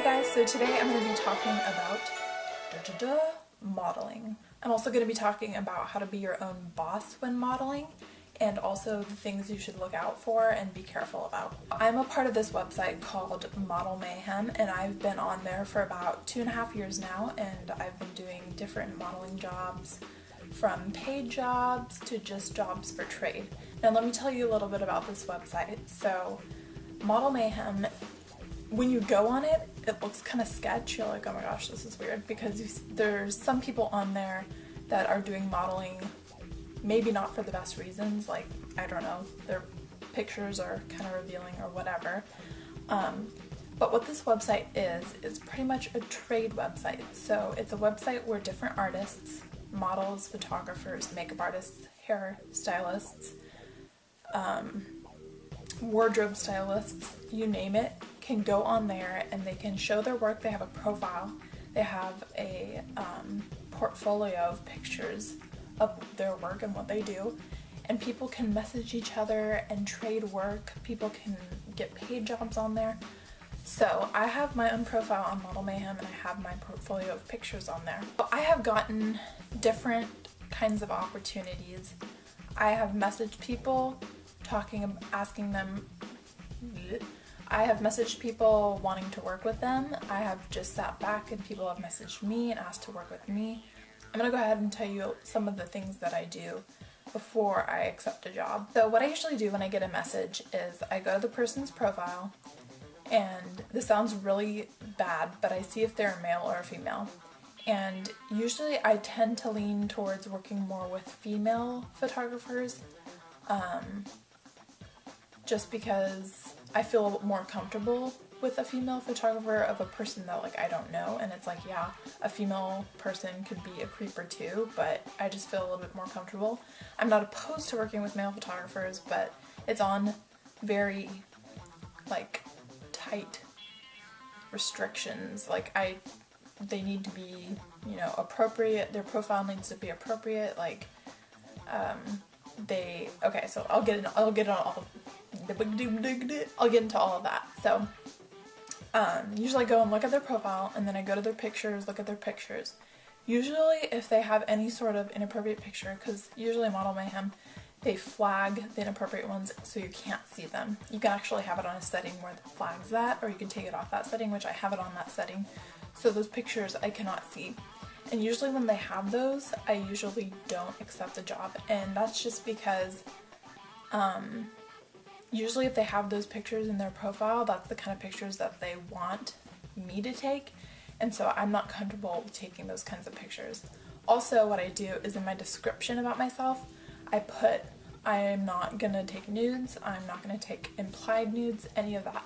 guys, so today I'm going to be talking about modeling. I'm also going to be talking about how to be your own boss when modeling and also the things you should look out for and be careful about. I'm a part of this website called Model Mayhem, and I've been on there for about 2.5 years now, and I've been doing different modeling jobs, from paid jobs to just jobs for trade. Now let me tell you a little bit about this website. So Model Mayhem, when you go on it, it looks kind of sketch. You're like, oh my gosh, this is weird, because there's some people on there that are doing modeling maybe not for the best reasons, like, I don't know, their pictures are kind of revealing or whatever. But what this website is pretty much a trade website. So it's a website where different artists, models, photographers, makeup artists, hair stylists, wardrobe stylists, you name it, can go on there and they can show their work. They have a profile, they have a portfolio of pictures of their work and what they do, and people can message each other and trade work. People can get paid jobs on there. So I have my own profile on Model Mayhem and I have my portfolio of pictures on there. But I have gotten different kinds of opportunities. I have messaged people asking them, I have messaged people wanting to work with them. I have just sat back and people have messaged me and asked to work with me. I'm gonna go ahead and tell you some of the things that I do before I accept a job. So what I usually do when I get a message is I go to the person's profile, and this sounds really bad, but I see if they're a male or a female. And usually I tend to lean towards working more with female photographers, just because I feel more comfortable with a female photographer of a person that, like, I don't know. And it's like, yeah, a female person could be a creeper too, but I just feel a little bit more comfortable. I'm not opposed to working with male photographers, but it's on very, like, tight restrictions. Like, they need to be, you know, appropriate. Their profile needs to be appropriate. Like, okay, so I'll get into all of that. So usually I go and look at their profile, and then I go to their pictures, look at their pictures. Usually if they have any sort of inappropriate picture, because usually Model Mayhem, they flag the inappropriate ones so you can't see them. You can actually have it on a setting where it flags that, or you can take it off that setting, which I have it on that setting. So those pictures I cannot see. And usually when they have those, I usually don't accept the job. And that's just because usually if they have those pictures in their profile, that's the kind of pictures that they want me to take. And so I'm not comfortable taking those kinds of pictures. Also, what I do is in my description about myself, I put, I am not gonna take nudes, I'm not gonna take implied nudes, any of that.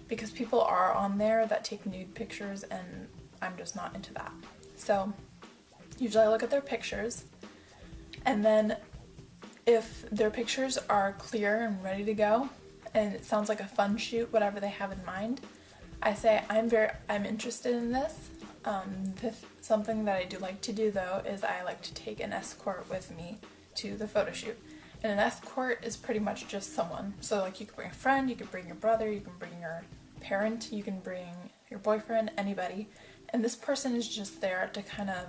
Because people are on there that take nude pictures, and I'm just not into that. So usually I look at their pictures, and then if their pictures are clear and ready to go, and it sounds like a fun shoot, whatever they have in mind, I say, I'm interested in this. Something that I do like to do though is I like to take an escort with me to the photo shoot. And an escort is pretty much just someone. So like, you can bring a friend, you can bring your brother, you can bring your parent, you can bring your boyfriend, anybody. And this person is just there to kind of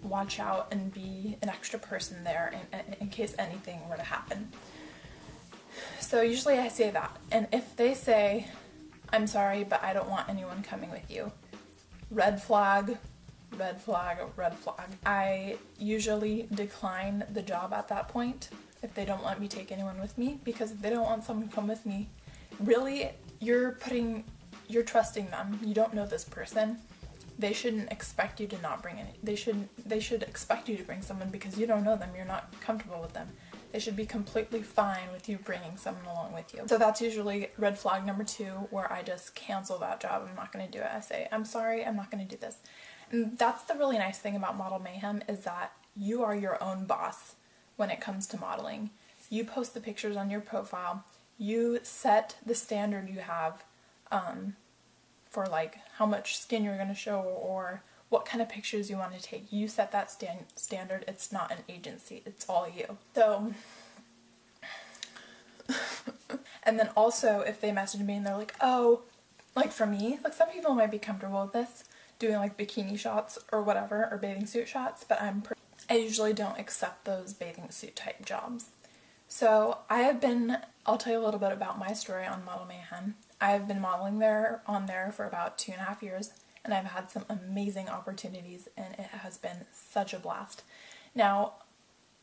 watch out and be an extra person there in case anything were to happen. So usually I say that. And if they say, I'm sorry, but I don't want anyone coming with you, red flag, red flag, red flag. I usually decline the job at that point if they don't let me take anyone with me, because if they don't want someone to come with me, really, you're trusting them. You don't know this person. They shouldn't expect you to not bring any. They should expect you to bring someone, because you don't know them. You're not comfortable with them. They should be completely fine with you bringing someone along with you. So that's usually red flag number 2, where I just cancel that job. I'm not going to do it. I say, I'm sorry, I'm not going to do this. And that's the really nice thing about Model Mayhem, is that you are your own boss when it comes to modeling. You post the pictures on your profile. You set the standard you have for like how much skin you're going to show or what kind of pictures you want to take. You set that standard. It's not an agency. It's all you. So, and then also if they message me and they're like, oh, like for me, like some people might be comfortable with this, doing like bikini shots or whatever, or bathing suit shots, but I usually don't accept those bathing suit type jobs. So I'll tell you a little bit about my story on Model Mayhem. I've been modeling on there for about 2.5 years, and I've had some amazing opportunities, and it has been such a blast. Now,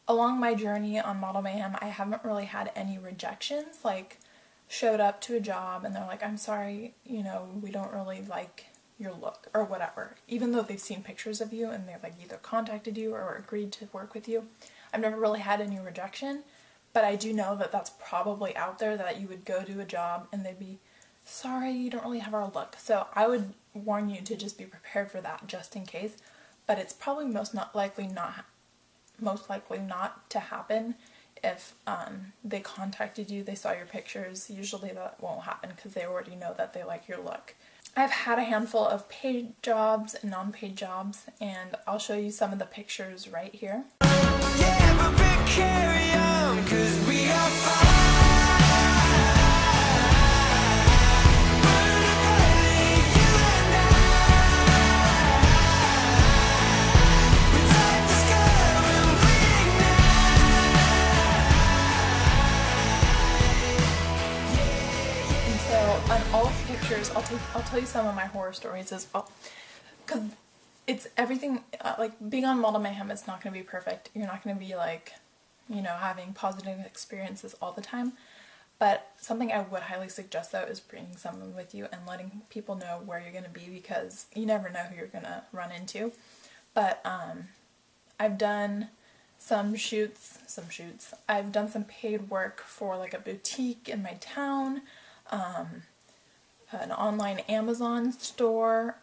along my journey on Model Mayhem, I haven't really had any rejections, like showed up to a job and they're like, I'm sorry, we don't really like your look or whatever, even though they've seen pictures of you and they've like either contacted you or agreed to work with you. I've never really had any rejection, but I do know that that's probably out there, that you would go to a job and they'd be, sorry, you don't really have our look. So I would warn you to just be prepared for that just in case, but it's probably most likely not to happen. If they contacted you, they saw your pictures, usually that won't happen because they already know that they like your look. I've had a handful of paid jobs and non-paid jobs, and I'll show you some of the pictures right here. Yeah, but we carry on 'cause we are fine. On all the pictures, I'll tell you some of my horror stories as well, because it's everything, like being on Model Mayhem, it's not going to be perfect. You're not going to be like, having positive experiences all the time, but something I would highly suggest though is bringing someone with you and letting people know where you're going to be, because you never know who you're going to run into. But I've done some shoots, I've done some paid work for like a boutique in my town, an online Amazon store.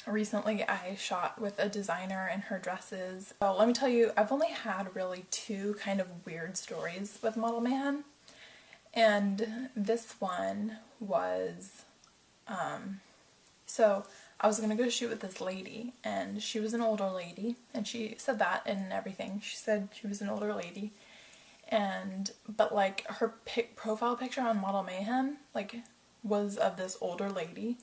Recently I shot with a designer and her dresses. So let me tell you, I've only had really 2 kind of weird stories with Model Mayhem. And this one was, so I was gonna go shoot with this lady, and she was an older lady, and she said that and everything. She said she was an older lady. But like her profile picture on Model Mayhem like was of this older lady,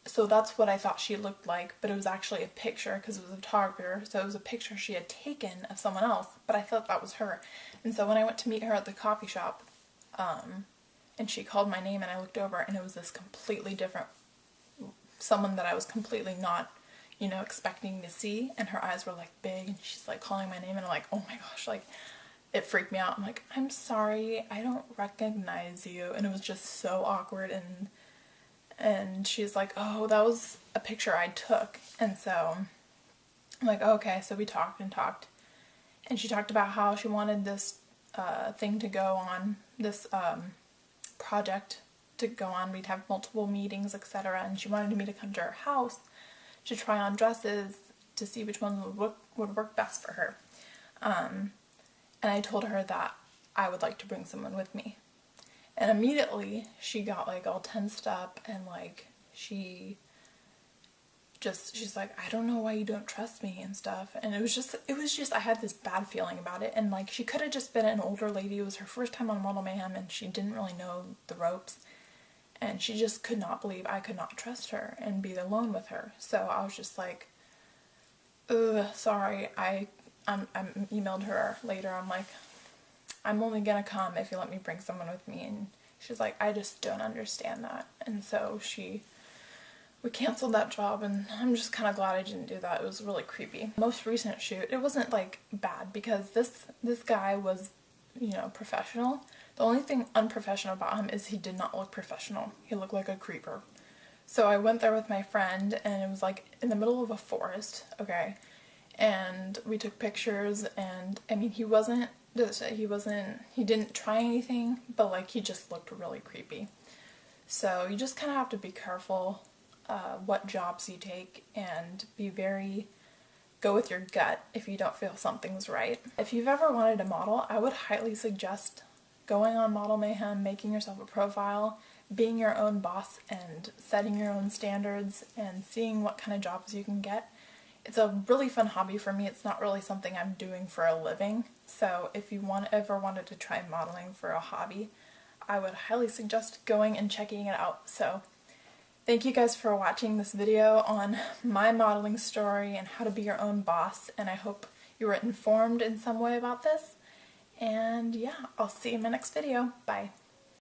so that's what I thought she looked like, but it was actually a picture because it was a photographer, so it was a picture she had taken of someone else, but I thought that was her. And so when I went to meet her at the coffee shop, and she called my name and I looked over and it was this completely different, someone that I was completely not expecting to see, and her eyes were like big and she's like calling my name and I'm like, oh my gosh, like it freaked me out. I'm like, I'm sorry, I don't recognize you. And it was just so awkward. And she's like, oh, that was a picture I took. And so I'm like, oh, okay. So we talked and talked. And she talked about how she wanted this thing to go on, this project to go on. We'd have multiple meetings, etc. And she wanted me to come to her house to try on dresses to see which one would work best for her. And I told her that I would like to bring someone with me. And immediately she got like all tensed up, and like she's like, I don't know why you don't trust me and stuff. And it was just I had this bad feeling about it. And like she could have just been an older lady. It was her first time on Model Mayhem and she didn't really know the ropes. And she just could not believe I could not trust her and be alone with her. So I was just like, ugh, sorry, I emailed her later. I'm like, I'm only gonna come if you let me bring someone with me. And she's like, I just don't understand that. And so we canceled that job, and I'm just kind of glad I didn't do that. It was really creepy. Most recent shoot, it wasn't like bad because this guy was, professional. The only thing unprofessional about him is he did not look professional. He looked like a creeper. So I went there with my friend, and it was like in the middle of a forest, okay? And we took pictures, and I mean, he didn't try anything, but like he just looked really creepy. So you just kind of have to be careful what jobs you take, and go with your gut if you don't feel something's right. If you've ever wanted to model, I would highly suggest going on Model Mayhem, making yourself a profile, being your own boss and setting your own standards and seeing what kind of jobs you can get. It's a really fun hobby for me. It's not really something I'm doing for a living. So if you ever wanted to try modeling for a hobby, I would highly suggest going and checking it out. So thank you guys for watching this video on my modeling story and how to be your own boss, and I hope you were informed in some way about this. And yeah, I'll see you in my next video. Bye.